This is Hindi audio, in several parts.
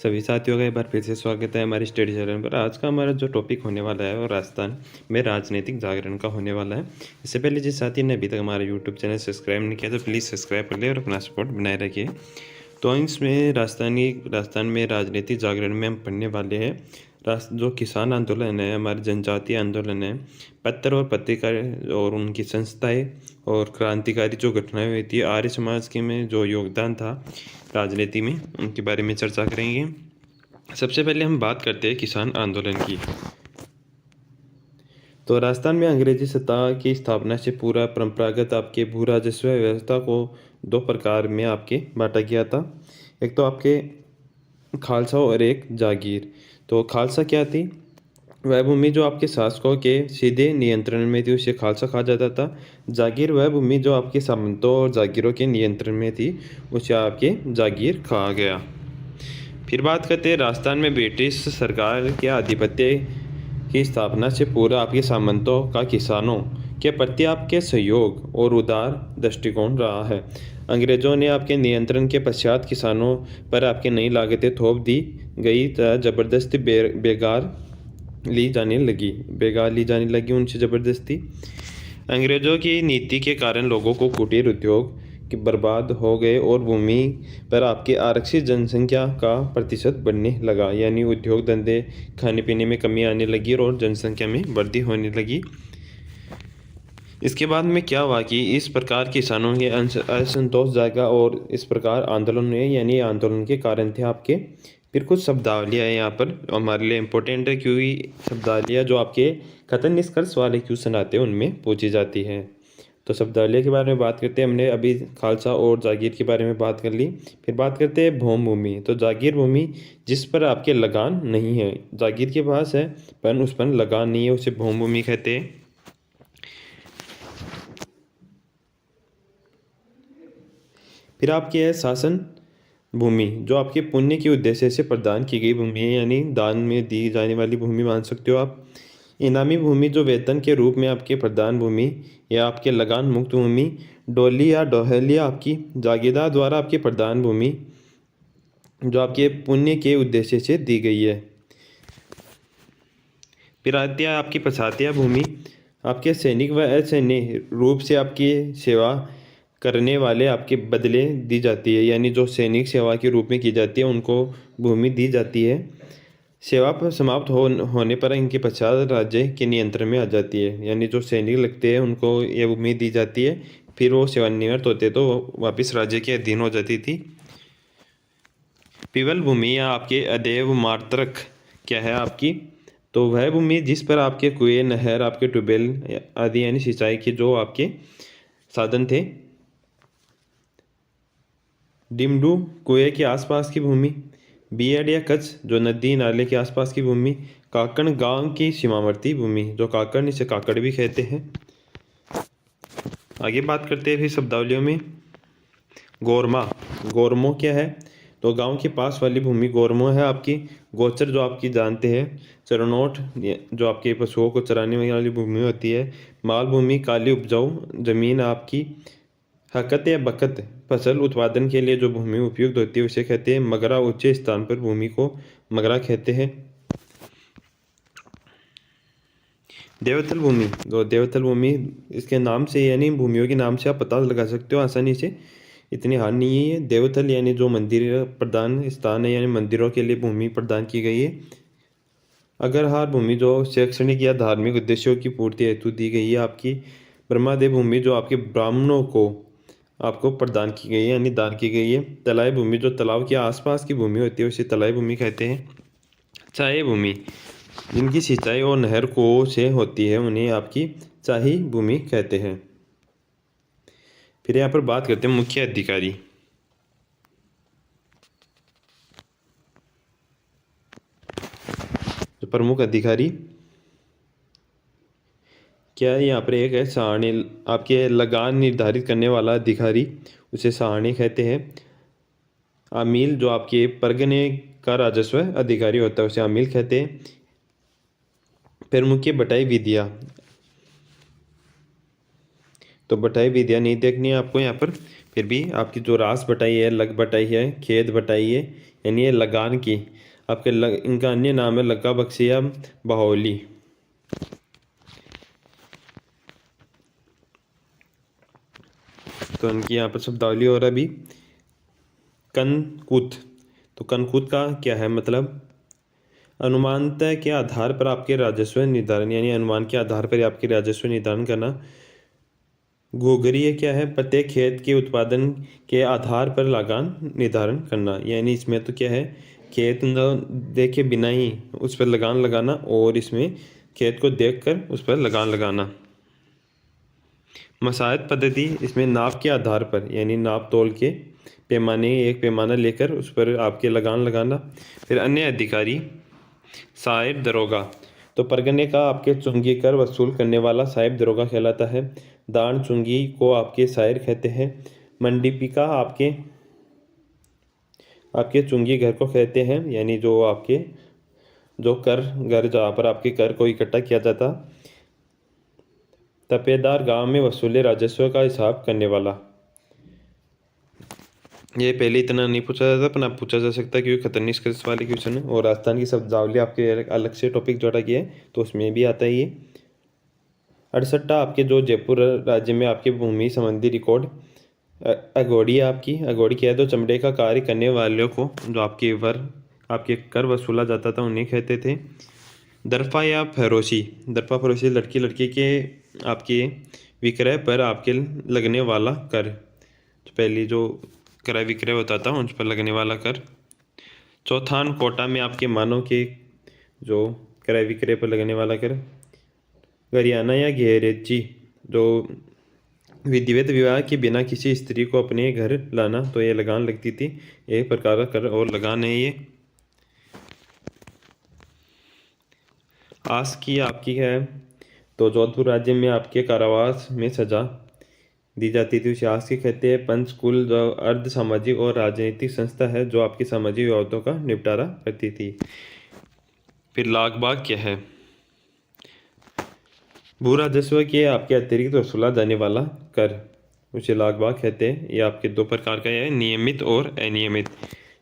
सभी साथियों का एक बार फिर से स्वागत है हमारी स्टडी चैनल पर। आज का हमारा जो टॉपिक होने वाला है वो राजस्थान में राजनीतिक जागरण का होने वाला है। इससे पहले जिस साथी ने अभी तक हमारा यूट्यूब चैनल सब्सक्राइब नहीं किया तो प्लीज़ सब्सक्राइब कर ले और अपना सपोर्ट बनाए रखिए। तो इसमें राजस्थान में राजनीतिक जागरण में हम पढ़ने वाले हैं जो किसान आंदोलन है, हमारे जनजातीय आंदोलन है, पत्र और पत्रिका और उनकी संस्थाएं और क्रांतिकारी जो घटनाएं हुई थी, आर्य समाज के में जो योगदान था राजनीति में, उनके बारे में चर्चा करेंगे। सबसे पहले हम बात करते हैं किसान आंदोलन की। तो राजस्थान में अंग्रेजी सत्ता की स्थापना से पूरा परंपरागत आपके भू राजस्व व्यवस्था को दो प्रकार में आपके बांटा गया था। एक तो आपके खालसा और एक जागीर। तो खालसा क्या थी? वह भूमि जो आपके शासकों के सीधे नियंत्रण में थी उसे खालसा कहा जाता था। जागीर वह भूमि जो आपके सामंतों और जागीरों के नियंत्रण में थी उसे आपके जागीर कहा गया। फिर बात करते हैं राजस्थान में ब्रिटिश सरकार के आधिपत्य की स्थापना से पूरा आपके सामंतों का किसानों के प्रति आपके सहयोग और उदार दृष्टिकोण रहा है। अंग्रेजों ने आपके नियंत्रण के पश्चात किसानों पर आपके नई लागतें थोप दी गई तथा जबरदस्ती बेगार ली जाने लगी उनसे ज़बरदस्ती। अंग्रेज़ों की नीति के कारण लोगों को कुटीर उद्योग के बर्बाद हो गए और भूमि पर आपके आरक्षित जनसंख्या का प्रतिशत बढ़ने लगा, यानी उद्योग धंधे खाने पीने में कमी आने लगी और जनसंख्या में वृद्धि होने लगी। इसके बाद में क्या हुआ कि इस प्रकार किसानों के असंतोष जागा और इस प्रकार आंदोलन हुए, यानी आंदोलन के कारण थे आपके। फिर कुछ शब्दावलियाँ यहाँ पर हमारे लिए इम्पोर्टेंट है, क्योंकि शब्दावलियाँ जो आपके कथन निष्कर्ष वाले क्वेश्चन आते हैं उनमें पूछी जाती है। तो शब्दावलिया के बारे में बात करते हैं। हमने अभी खालसा और जागीर के बारे में बात कर ली। फिर बात करते हैं भौम भूमि। तो जागीर भूमि जिस पर आपके लगान नहीं है, जागीर के पास है पर उस पर लगान नहीं है, उसे भौम भूमि कहते हैं। फिर आपकी है शासन भूमि, जो आपके पुण्य के उद्देश्य से प्रदान की गई भूमि है, यानी दान में दी जाने वाली भूमि मान सकते हो आप। इनामी भूमि, जो वेतन के रूप में आपके प्रदान भूमि या आपके लगान मुक्त भूमि। डोली या डोहलिया आपकी जागीरदार द्वारा आपकी प्रदान भूमि जो आपके पुण्य के उद्देश्य से दी गई है। फिर आती है आपकी पछातिया भूमि, आपके सैनिक व असैन्य रूप से आपकी सेवा करने वाले आपके बदले दी जाती है, यानी जो सैनिक सेवा के रूप में की जाती है उनको भूमि दी जाती है। सेवा पर समाप्त होने पर इनके पश्चात राज्य के नियंत्रण में आ जाती है, यानी जो सैनिक लगते हैं उनको ये भूमि दी जाती है। फिर वो सेवानिवृत्त होते तो वापस राज्य के अधीन हो जाती थी। पीवल भूमि या आपके अदेव मात्रक क्या है आपकी? तो वह भूमि जिस पर आपके कुएं, नहर, आपके ट्यूबवेल आदि यानी सिंचाई के जो आपके साधन थे। डिमडू कुएं के आसपास की भूमि। बियड या कच्छ, जो नदी नाले के आसपास की भूमि। काकड़ गांव की सीमावर्ती भूमि, जो काकड़ इसे काकड़ भी कहते हैं। आगे बात करते हैं फिर शब्दावलियों में। गोरमा, गोरमो क्या है? तो गांव के पास वाली भूमि गोरमो है आपकी। गोचर, जो आपकी जानते हैं चरनोट, जो आपके पशुओं को चराने वाली भूमि होती है। माल भूमि, काली उपजाऊ जमीन आपकी। हकत या बखत, फसल उत्पादन के लिए जो भूमि उपयुक्त होती है उसे कहते हैं। मगरा, ऊंचे स्थान पर भूमि को मगरा कहते हैं। देवतल भूमि, तो देवतल भूमि इसके नाम से यानी भूमियों के नाम से आप पता लगा सकते हो आसानी से, इतनी हार्ड नहीं है ये। देवतल यानी जो मंदिर प्रदान स्थान है, यानी मंदिरों के लिए भूमि प्रदान की गई है। अग्रहार भूमि, जो शैक्षणिक या धार्मिक उद्देश्यों की पूर्ति हेतु दी गई है आपकी। ब्रह्मादेव भूमि, जो आपके ब्राह्मणों को आपको प्रदान की गई है, यानी दान की गई है। तलाई भूमि, जो तालाब के आसपास की भूमि होती है उसे तलाई भूमि कहते हैं। चाही भूमि, जिनकी सिंचाई और नहर कुओं से होती है उन्हें आपकी चाही भूमि कहते हैं। फिर यहाँ पर बात करते हैं मुख्य अधिकारी। जो प्रमुख अधिकारी क्या है, यहाँ पर एक है सारणी, आपके लगान निर्धारित करने वाला अधिकारी, उसे सारणी कहते हैं। आमील, जो आपके परगने का राजस्व अधिकारी होता है उसे आमील कहते हैं। फिर मुख्य बटाई विधियाँ, तो बटाई विधियाँ नहीं देखनी है आपको यहाँ पर। फिर भी आपकी जो रास बटाई है, लग बटाई है, खेत बटाई है, यानी ये लगान की आपके इनका अन्य नाम है लग्गा बख्शिया बहौली। तो इनकी यहाँ पर शब्दावली और अभी कनकूत। तो कनकूत का क्या है मतलब? अनुमानतः के आधार पर आपके राजस्व निर्धारण, यानी अनुमान के आधार पर आपके राजस्व निर्धारण करना। गोगरी क्या है? प्रत्येक खेत के उत्पादन के आधार पर लगान निर्धारण करना, यानी इसमें तो क्या है, खेत देखे बिना ही उस पर लगान लगाना, और इसमें खेत को देखकर उस पर लगान लगाना। मसायत पद्धति, इसमें नाप के आधार पर, यानी नाप तोल के पैमाने, एक पैमाना लेकर उस पर आपके लगान लगाना। फिर अन्य अधिकारी, साहिब दरोगा, तो परगने का आपके चुंगी कर वसूल करने वाला साहिब दरोगा कहलाता है। दान चुंगी को आपके साहिर कहते हैं। मंडीपिका आपके आपके चुंगी घर को कहते हैं, यानी जो आपके जो कर घर जहाँ पर आपके कर को इकट्ठा किया जाता। तपेदार, गांव में वसूले राजस्व का हिसाब करने वाला। ये पहले इतना नहीं पूछा जाता, पर अब पूछा जा सकता है क्योंकि खतरनाक स्किल्स वाले क्वेश्चन है। और राजस्थान की शब्दावली आपके अलग से टॉपिक जोड़ा गया है, तो उसमें भी आता है ये। 68 आपके जो जयपुर राज्य में आपके भूमि संबंधी रिकॉर्ड। अघोड़ी आपकी अघोड़ी क्या है? तो चमड़े का कार्य करने वालों को जो आपके कर वसूला जाता था उन्हें कहते थे। दरफा या फरोशी, दरफा फरोशी लड़की लड़की के आपके विक्रय पर आपके लगने वाला कर। तो पहली जो क्रय विक्रय होता था उस पर लगने वाला कर। चौथान कोटा में आपके मानव के जो क्रय विक्रय पर लगने वाला कर। गरियाना या घेरेची, जो विधिवत विवाह के बिना किसी स्त्री को अपने घर लाना, तो ये लगान लगती थी। एक प्रकार का कर और लगान है ये। आस की आपकी है, तो जोधपुर राज्य में आपके कारावास में सजा दी जाती थी, उसे आस की कहते हैं। पंचकुल जो अर्ध सामाजिक और राजनीतिक संस्था है जो आपकी सामाजिक विवादों का निपटारा करती थी। फिर लाग बाग क्या है? भू राजस्व के आपके अतिरिक्त वसूला जाने वाला कर, उसे लाग बाग कहते हैं। ये आपके दो प्रकार का है, नियमित और अनियमित।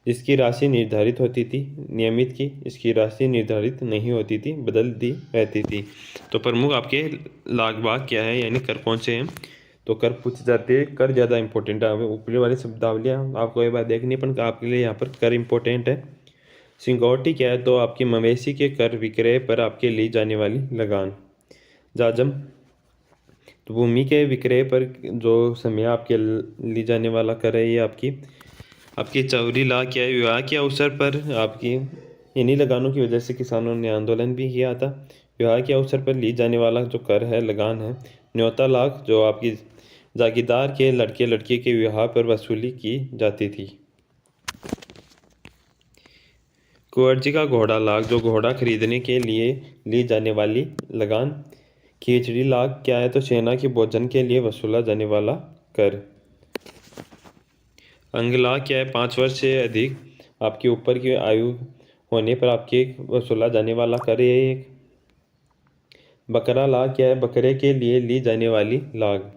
जिसकी राशि निर्धारित होती थी नियमित की, इसकी राशि निर्धारित नहीं होती थी, बदलती रहती थी। तो प्रमुख आपके लाग बाग क्या है, यानी कर कौन से हैं? तो कर पूछे जाते हैं। कर ज़्यादा इंपॉर्टेंट है, ऊपरी वाली शब्दावलियाँ आपको एक बार देखनी, पर आपके लिए यहाँ पर कर इंपॉर्टेंट है। सिंगौटी क्या है? तो आपकी मवेशी के कर विक्रय पर आपके ली जाने वाली लगान। जाजम, तो भूमि के विक्रय पर जो समय आपके ली जाने वाला कर है, ये आपकी चौरी ला क्या है? विवाह के अवसर पर आपकी इन्हीं लगानों की वजह से किसानों ने आंदोलन भी किया था। विवाह के अवसर पर ली जाने वाला जो कर है, लगान है। न्योता लाख, जो आपकी जागीरदार के लड़के लड़की के विवाह पर वसूली की जाती थी। कुंवरजी का घोड़ा लाख, जो घोड़ा खरीदने के लिए ली जाने वाली लगान। खिचड़ी लाख क्या है? तो सेना के भोजन के लिए वसूला जाने वाला कर। अंग लाख क्या है? 5 वर्ष से अधिक आपके ऊपर की आयु होने पर आपके वसूला जाने वाला कर है एक। बकरा लाख क्या है? बकरे के लिए ली जाने वाली लाग।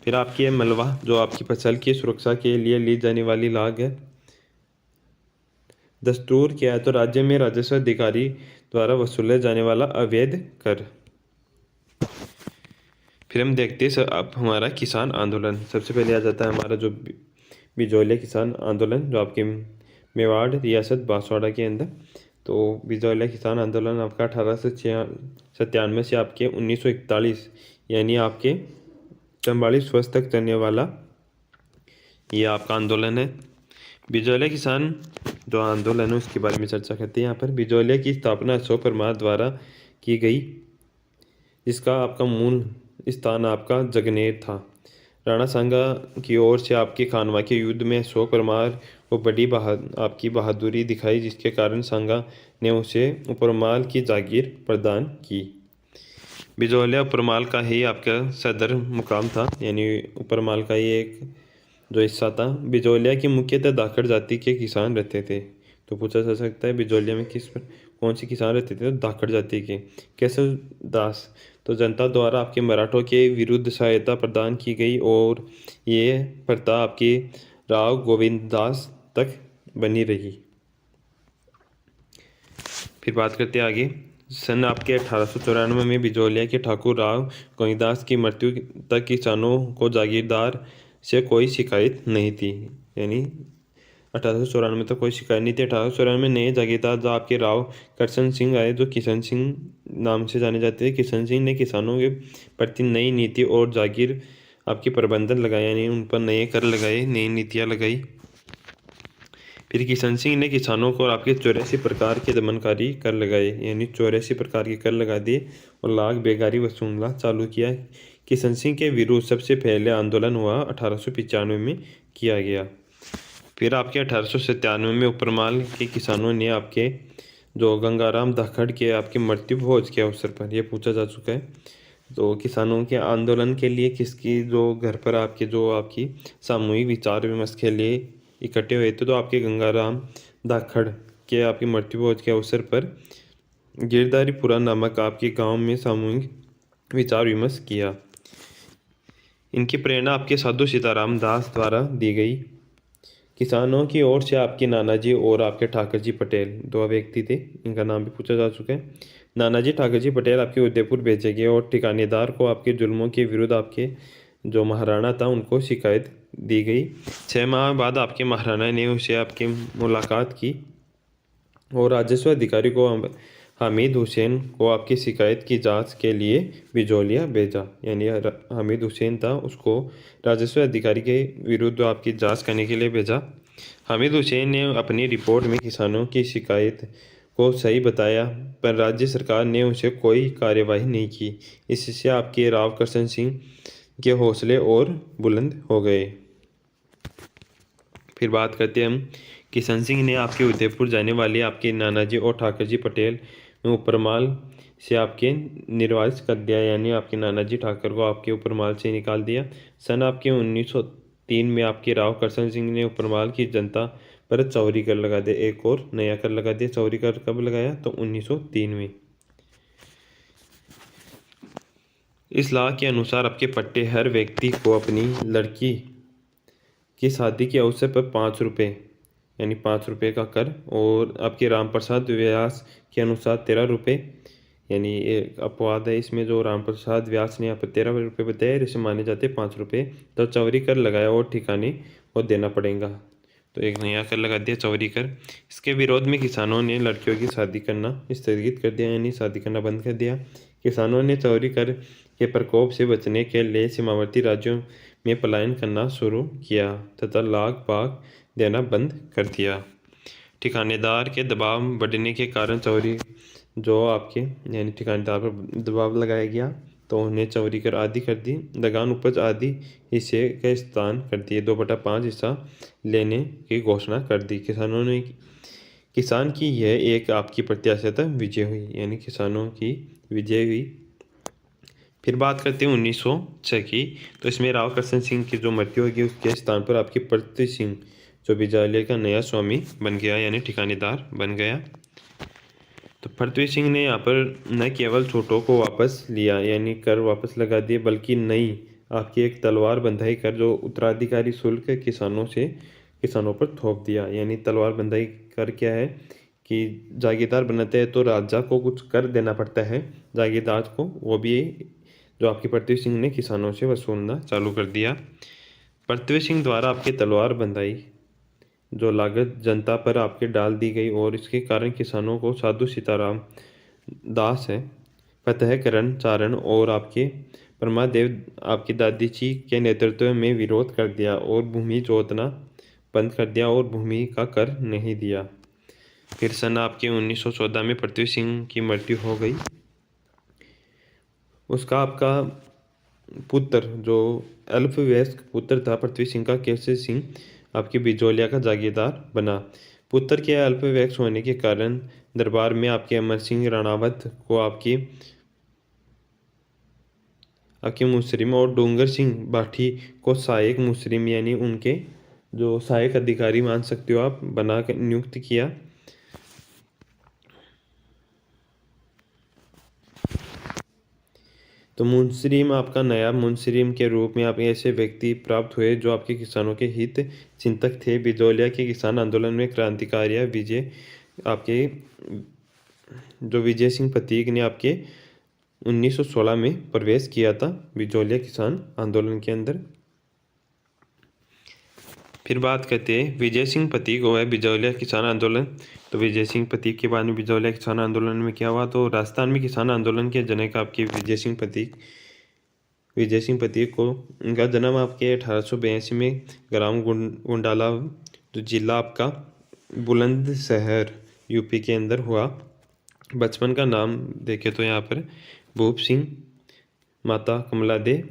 फिर आपकी है मलबा, जो आपकी फसल की सुरक्षा के लिए ली जाने वाली लाग है। दस्तूर क्या है? तो राज्य में राजस्व अधिकारी द्वारा वसूले जाने वाला अवैध कर। फिर हम देखते हैं अब हमारा किसान आंदोलन। सबसे पहले आ जाता है हमारा जो बिजौलिया किसान आंदोलन, जो आपके मेवाड़ रियासत बांसवाड़ा के अंदर। तो बिजौलिया किसान आंदोलन आपका 1897 से आपके 1941, यानी आपके 44 वर्ष तक चलने वाला ये आपका आंदोलन है। बिजौलिया किसान जो आंदोलन है उसके बारे में चर्चा करते हैं यहाँ पर। बिजौलिया की स्थापना अशोक परमार द्वारा की गई, जिसका आपका मूल स्थान आपका जगनेर था। राणा सांगा की ओर से आपके खानवा के युद्ध में अशोक परमार को बड़ी आपकी बहादुरी दिखाई, जिसके कारण सांगा ने उसे उपरमाल की जागीर प्रदान की। बिजौलिया उपरमाल का ही आपका सदर मुकाम था, यानी उपरमाल का ही एक जो हिस्सा था। बिजौलिया की मुख्यतः धाकड़ जाति के किसान रहते थे। तो पूछा जा सकता है बिजौलिया में कौन से किसान रहते थे? तो धाकड़ जाति के। केशव दास, तो जनता द्वारा आपके मराठों के विरुद्ध सहायता प्रदान की गई और ये प्रथा आपकी राव गोविंददास तक बनी रही। फिर बात करते हैं आगे। सन आपके 1894 में बिजौलिया के ठाकुर राव गोविंददास की मृत्यु तक किसानों को जागीरदार से कोई शिकायत नहीं थी। यानी 1894 तक कोई शिकायत नहीं थी। 1894 में नए जागीरदार जो आपके राव करशन सिंह आए, जो किशन सिंह नाम से जाने जाते हैं। किशन सिंह ने किसानों के प्रति नई नीति और जागीर आपके प्रबंधन लगाए, यानी उन पर नए कर लगाए, नई नीतियाँ लगाई। फिर किशन सिंह ने किसानों को आपके 84 प्रकार के दमनकारी कर लगाए, यानी 84 प्रकार के कर लगा दिए और लाख बेगारी वसूलना चालू किया। किशन सिंह के विरुद्ध सबसे पहले आंदोलन हुआ 1895 में किया गया। फिर आपके 1897 में उपरमाल के किसानों ने आपके जो गंगाराम धाकड़ के आपके मृत्यु भोज के अवसर पर, यह पूछा जा चुका है, तो किसानों के आंदोलन के लिए किसकी जो घर पर आपके जो आपकी सामूहिक विचार विमर्श के लिए इकट्ठे हुए थे, तो आपके गंगाराम धाकड़ के आपकी मृत्यु भोज के अवसर पर गिरधारीपुरा नामक आपके गांव में सामूहिक विचार विमर्श किया। इनकी प्रेरणा आपके साधु सीताराम दास द्वारा दी गई। किसानों की ओर से आपके नानाजी और आपके ठाकर जी पटेल दो व्यक्ति थे, इनका नाम भी पूछा जा चुका है। नानाजी ठाकर जी पटेल आपके उदयपुर भेजे गए और ठिकानेदार को आपके जुल्मों के विरुद्ध आपके जो महाराणा था उनको शिकायत दी गई। 6 माह बाद आपके महाराणा ने उसे आपकी मुलाकात की और राजस्व अधिकारी को हामिद हुसैन को आपकी शिकायत की जांच के लिए बिजौलिया भेजा। यानी हामिद हुसैन था, उसको राजस्व अधिकारी के विरुद्ध आपकी जांच करने के लिए भेजा। हामिद हुसैन ने अपनी रिपोर्ट में किसानों की शिकायत को सही बताया, पर राज्य सरकार ने उसे कोई कार्यवाही नहीं की। इससे आपके राव करशन सिंह के हौसले और बुलंद हो गए। फिर बात करते हैं हम। किशन सिंह ने आपके उदयपुर जाने वाले आपके नानाजी और ठाकर जी पटेल में उपरमाल से आपके निर्वासित कर दिया, यानी आपके नानाजी ठाकर को आपके उपरमाल से निकाल दिया। सन आपके 1903 में आपके राव करशन सिंह ने उपरमाल की जनता पर चौरी कर लगा दिया, एक और नया कर लगा दिया। चौरी कर कब लगाया, तो 1903 में। इस लाह के अनुसार आपके पट्टे हर व्यक्ति को अपनी लड़की की शादी के अवसर पर 5 रुपये, यानी 5 रुपये का कर, और आपके राम प्रसाद व्यास के अनुसार 13 रुपये, यानी एक अपवाद है इसमें, जो राम प्रसाद व्यास ने यहाँ पर 13 रुपये बताया, इसे माने जाते 5 रुपये। तो चौरी कर लगाया और ठिकाने को देना पड़ेगा, तो एक नया कर लगा दिया चौरी कर। इसके विरोध में किसानों ने लड़कियों की शादी करना स्थगित कर दिया, यानी शादी करना बंद कर दिया। किसानों ने चौरी कर के प्रकोप से बचने के लिए सीमावर्ती राज्यों में पलायन करना शुरू किया तथा लाख भाग देना बंद कर दिया। ठिकानेदार के दबाव बढ़ने के कारण चौरी जो आपके यानी ठिकानेदार पर दबाव लगाया गया, तो उन्हें चौरी कर आदि कर दी। लगान उपज आदि हिस्से का स्थान कर दिए, 2/5 हिस्सा लेने की घोषणा कर दी। किसान की यह एक आपकी प्रत्याशित विजय हुई, यानी किसानों की विजय हुई। फिर बात करते हैं 1906 की, तो इसमें राव करशन सिंह की जो मृत्यु होगी उसके स्थान पर आपकी पृथ्वी सिंह जो बिजालिया का नया स्वामी बन गया, यानी ठिकानेदार बन गया। तो पृथ्वी सिंह ने यहाँ पर न केवल छूटों को वापस लिया, यानी कर वापस लगा दिए, बल्कि नई आपकी एक तलवार बंधाई कर जो उत्तराधिकारी शुल्क किसानों पर थोप दिया। यानी तलवार बंधाई कर क्या है कि जागीरदार बनाते हैं तो राजा को कुछ कर देना पड़ता है जागीरदार को, वो भी जो आपके पृथ्वी सिंह ने किसानों से वसूलना चालू कर दिया। पृथ्वी सिंह द्वारा आपके तलवार बंधाई जो लागत जनता पर आपके डाल दी गई और इसके कारण किसानों को साधु सीताराम दास है फतेहकरण चारण और आपके परमादेव आपकी दादी जी के नेतृत्व में विरोध कर दिया और भूमि जोतना बंद कर दिया और भूमि का कर नहीं दिया। फिर सन आपके 1914 में पृथ्वी सिंह की मृत्यु हो गई। उसका आपका पुत्र जो अल्पवयस्क पुत्र था पृथ्वी सिंह का, केसरी सिंह आपकी बिजौलिया का जागीरदार बना। पुत्र के अल्पवयस्क होने के कारण दरबार में आपके अमर सिंह राणावत को आपकी मुसरिम और डोंगर सिंह बाठी को सहायक मुसरिम, यानी उनके जो सहायक अधिकारी मान सकते हो आप, बना कर नियुक्त किया। तो मुंसरीम आपका नया मुंसरीम के रूप में आप ऐसे व्यक्ति प्राप्त हुए जो आपके किसानों के हित चिंतक थे। बिजौलिया के किसान आंदोलन में क्रांतिकारी विजय आपके जो विजय सिंह प्रतीक ने आपके 1916 में प्रवेश किया था बिजौलिया किसान आंदोलन के अंदर। फिर बात करते हैं विजय सिंह प्रतीक हुआ है बिजौलिया किसान आंदोलन। तो विजय सिंह प्रतीक के बाद में बिजौलिया किसान आंदोलन में क्या हुआ, तो राजस्थान में किसान आंदोलन के जनक आपके विजय सिंह प्रतीक को उनका जन्म आपके 1882 में ग्राम गुंडाला जो जिला आपका बुलंदशहर यूपी के अंदर हुआ। बचपन का नाम देखे तो यहाँ पर भूप सिंह, माता कमला दे,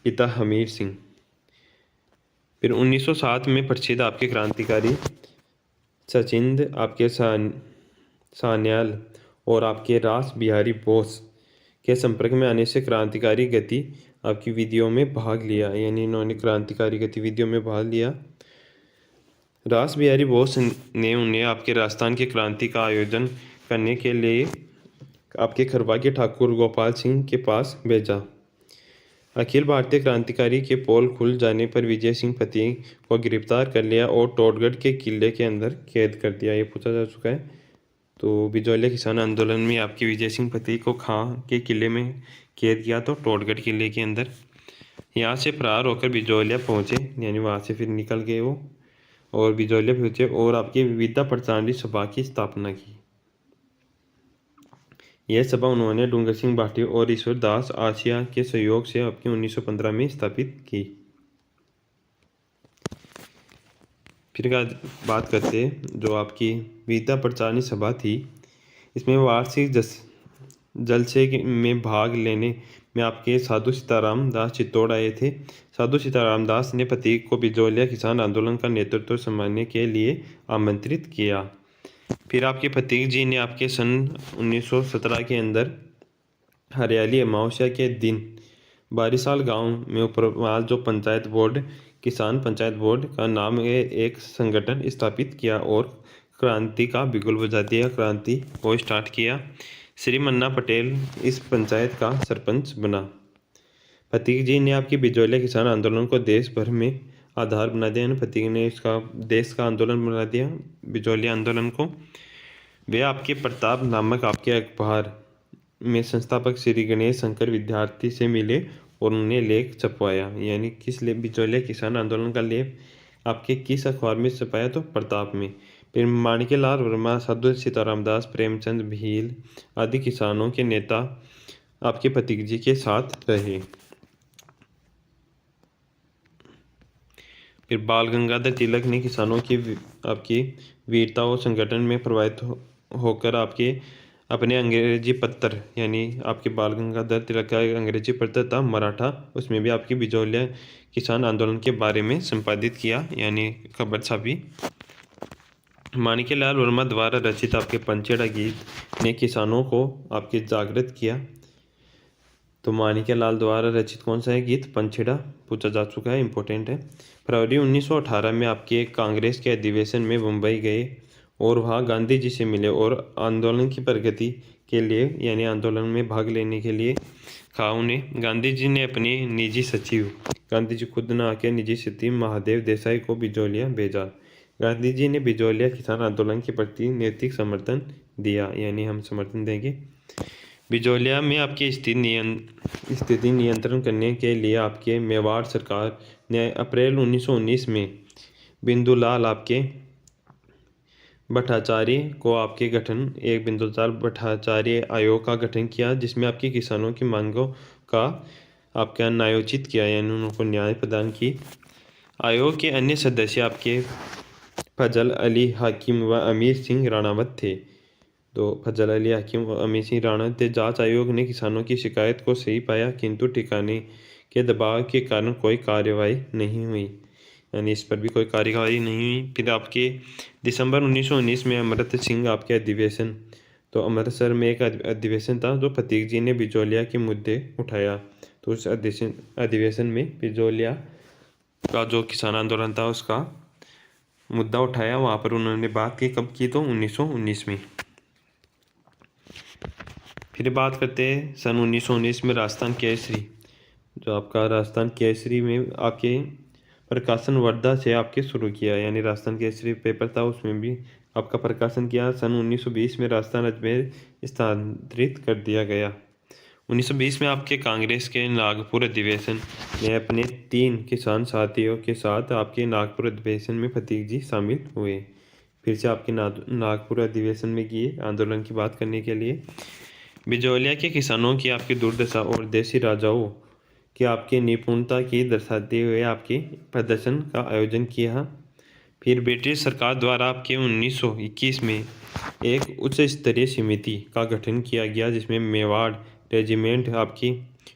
पिता हमीर सिंह। फिर 1907 में प्रसिद्ध आपके क्रांतिकारी सचिंद आपके सान्याल और आपके रास बिहारी बोस के संपर्क में आने से क्रांतिकारी गति आपकी विधियों में भाग लिया, यानी इन्होंने क्रांतिकारी गतिविधियों में भाग लिया। रास बिहारी बोस ने उन्हें आपके राजस्थान की क्रांति का आयोजन करने के लिए आपके खरवा के ठाकुर गोपाल सिंह के पास भेजा। अखिल भारतीय क्रांतिकारी के पोल खुल जाने पर विजय सिंह प्रतीक को गिरफ्तार कर लिया और टोटगढ़ के किले के अंदर कैद कर दिया। ये पूछा जा चुका है। तो बिजौलिया किसान आंदोलन में आपके विजय सिंह प्रतीक को खां के किले में कैद किया, तो टोटगढ़ किले के अंदर। यहाँ से फरार होकर बिजौलिया पहुँचे, यानी वहाँ से फिर निकल गए वो और बिजौलिया पहुँचे और आपकी विविधता प्रचारणी सभा की स्थापना की। यह सभा उन्होंने डूंगर सिंह भाटी और ईश्वर दास आसिया के सहयोग से आपके 1915 में स्थापित की। फिर बात करते हैं जो आपकी विविधता प्रचारणी सभा थी, इसमें वार्षिक जलसे में भाग लेने में आपके साधु सीताराम दास चित्तौड़ आए थे। साधु सीताराम दास ने प्रतीक को बिजौलिया किसान आंदोलन का नेतृत्व संभालने के लिए आमंत्रित किया। फिर आपके प्रतीक जी ने आपके सन 1917 के अंदर हरियाली अमावस्या के दिन बारिसाल गांव में उपरवाल जो पंचायत बोर्ड किसान पंचायत बोर्ड का नाम एक संगठन स्थापित किया और क्रांति का बिगुल बजा दिया, क्रांति को स्टार्ट किया। श्री मन्ना पटेल इस पंचायत का सरपंच बना। प्रतीक जी ने आपकी बिजौलिया किसान आंदोलन को देश भर में आधार बना दिया। प्रतीक ने इसका देश का आंदोलन बना दिया बिजौलिया आंदोलन को। वे आपके प्रताप नामक आपके अखबार में संस्थापक श्री गणेश शंकर विद्यार्थी से मिले और उन्हें लेख छपवाया। यानी किस बिजौलिया किसान आंदोलन का लेख आपके किस अखबार में छपाया, तो प्रताप में। फिर माणिक्यलाल वर्मा, साधु सीताराम दास, प्रेमचंद भील आदि किसानों के नेता आपके प्रतीक जी के साथ रहे। फिर बाल गंगाधर तिलक ने किसानों की आपकी वीरता और संगठन में प्रभावित होकर आपके अपने अंग्रेजी पत्र, यानी आपके बाल गंगाधर तिलक का अंग्रेजी पत्र था मराठा, उसमें भी आपकी बिजौलिया किसान आंदोलन के बारे में संपादित किया, यानी खबर छापी। माणिक्यलाल वर्मा द्वारा रचित आपके पंचेड़ा गीत ने किसानों को आपके जागृत किया। तो माणिक्यलाल द्वारा रचित कौन सा है गीत? पंचेड़ा पूछा जा चुका है, इंपॉर्टेंट है। फरवरी 1918 में आपके कांग्रेस के अधिवेशन में मुंबई गए और वहाँ गांधी जी से मिले और आंदोलन की प्रगति के लिए, यानी आंदोलन में भाग लेने के लिए कहा उन्हें। गांधी जी ने अपने निजी सचिव, गांधी जी खुद न आके निजी सचिव महादेव देसाई को बिजौलिया भेजा। गांधी जी ने बिजौलिया किसान आंदोलन के प्रति नैतिक समर्थन दिया, यानी हम समर्थन देंगे। बिजौलिया में आपकी स्थिति नियंत्रण करने के लिए आपके मेवाड़ सरकार ने अप्रैल 1919 में बिंदुलाल आपके भट्टाचार्य को आपके एक बिंदुलाल भट्टाचार्य आयोग का गठन किया, जिसमें आपके किसानों की मांगों का आपका न्यायोचित किया, यानी उनको न्याय प्रदान की। आयोग के अन्य सदस्य आपके फजल अली हाकिम व अमीर सिंह राणावत थे। तो फजल अली हाकिम व अमीर सिंह राणावत थे। जांच आयोग ने किसानों की शिकायत को सही पाया, किंतु ठिकाने के दबाव के कारण कोई कार्यवाही नहीं हुई, यानी इस पर भी कोई कार्यवाही नहीं हुई। फिर आपके दिसंबर 1919 में अमृत सिंह आपके अधिवेशन, तो अमृतसर में एक अधिवेशन था जो प्रतीक जी ने बिजौलिया के मुद्दे उठाया। तो उस अधिवेशन में बिजौलिया का जो किसान आंदोलन था उसका मुद्दा उठाया, वहाँ पर उन्होंने बात की। कब की? तो 1919 में। फिर बात करते हैं सन 1919 में राजस्थान केसरी। जो आपका राजस्थान केसरी में आपके प्रकाशन वर्धा से आपके शुरू किया, यानी राजस्थान केसरी पेपर था उसमें भी आपका प्रकाशन किया। सन 1920 में राजस्थान अजमेर स्थानांतरित कर दिया गया। 1920 में आपके कांग्रेस के नागपुर अधिवेशन में अपने 3 किसान साथियों के साथ आपके नागपुर अधिवेशन में प्रतीक जी शामिल हुए। फिर से आपके नागपुर अधिवेशन में किए आंदोलन की बात करने के लिए। बिजौलिया के किसानों की आपकी दुर्दशा और देसी राजाओं की आपकी निपुणता की दर्शाते हुए आपके प्रदर्शन का आयोजन किया। फिर ब्रिटिश सरकार द्वारा आपके 1921 में एक उच्च स्तरीय समिति का गठन किया गया, जिसमें मेवाड़ रेजिमेंट आपकी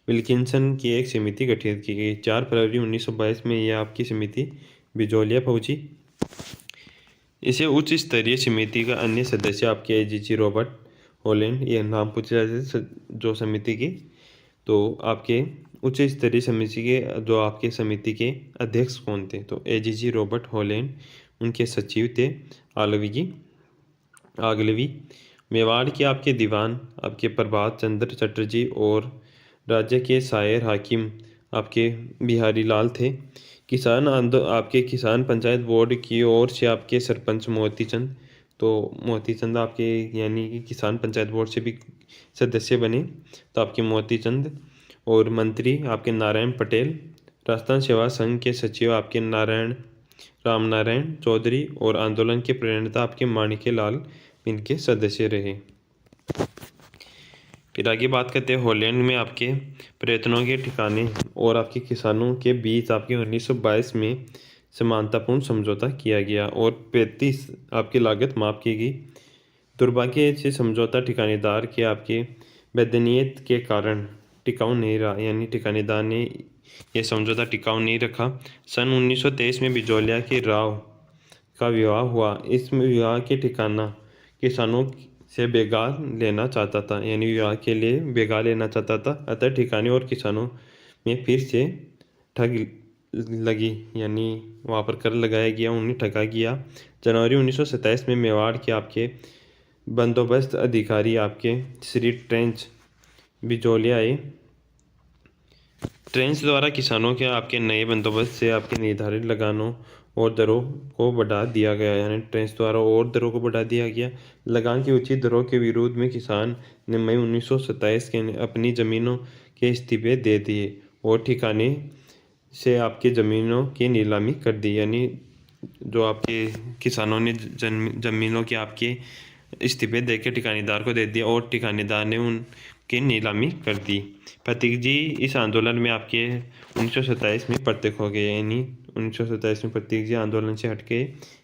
विल्किंसन की एक समिति गठित की गई। 4 फरवरी 1922 में यह आपकी समिति बिजौलिया पहुंची। इसे उच्च स्तरीय समिति का अन्य सदस्य आपके एजीजी रॉबर्ट हॉलैंड, ये नाम पूछे जाते जो समिति की, तो आपके उच्च स्तरीय समिति के जो आपके समिति के अध्यक्ष कौन थे, तो एजीजी रॉबर्ट हॉलैंड, उनके सचिव थे आगलवी। मेवाड़ के आपके दीवान आपके प्रभात चंद्र चटर्जी और राज्य के शायर हाकिम आपके बिहारी लाल थे। आपके किसान पंचायत बोर्ड की ओर से आपके सरपंच मोती चंद, तो मोती चंद आपके यानी कि किसान पंचायत बोर्ड से भी सदस्य बने, तो आपके मोती चंद। और मंत्री आपके नारायण पटेल। राजस्थान सेवा संघ के सचिव आपके रामनारायण चौधरी और आंदोलन के प्रेरणा आपके माणिक्य लाल इनके सदस्य रहे। फिर आगे बात करते हैं हॉलैंड में आपके प्रयत्नों के ठिकाने और आपके किसानों के बीच आपके 1922 में समानतापूर्ण समझौता किया गया और 35 आपकी लागत माफ की गई। दुर्भाग्य से समझौता ठिकानेदार के आपके वैधनियत के कारण टिकाऊ नहीं रहा, यानी ठिकानेदार ने यह समझौता टिकाऊ नहीं रखा। सन 1923 में बिजौलिया के राव का विवाह हुआ। इस विवाह के ठिकाना किसानों से बेगा लेना चाहता था, यानी विवाह के लिए बेगा लेना चाहता था। अतः ठिकाने और किसानों में फिर से ठग लगी, यानी वहाँ पर कर लगाया गया, उन्हें ठगा गया। जनवरी 1927 में मेवाड़ के आपके बंदोबस्त अधिकारी आपके श्री ट्रेंच बिजौलिया आए। ट्रेंच द्वारा किसानों के आपके नए बंदोबस्त से आपके निर्धारित लगानों और दरों को बढ़ा दिया गया, यानी ट्रेंच द्वारा और दरों को बढ़ा दिया गया। लगान की उचित दरों के विरोध में किसान ने मई 1927 के अपनी ज़मीनों के इस्तीफे दे दिए और ठिकाने से आपके ज़मीनों की नीलामी कर दी, यानी जो आपके किसानों ने ज़मीनों के आपके इस्तीफे दे के ठिकानेदार को दे दिया और ठिकानेदार ने उनकी नीलामी कर दी। प्रतीक जी इस आंदोलन में आपके 1927 में प्रत्यक्ष हो गए, यानी 1927 में प्रतीक जी आंदोलन से हट गए।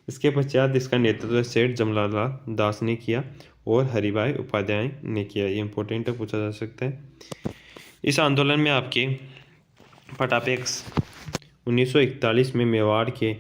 इसके पश्चात इसका नेतृत्व सेठ जमलाला दास ने किया और हरिभाई उपाध्याय ने किया। ये इंपॉर्टेंट है, पूछा जा सकता है। इस आंदोलन में आपके फटापेक्स 1941 में मेवाड़ के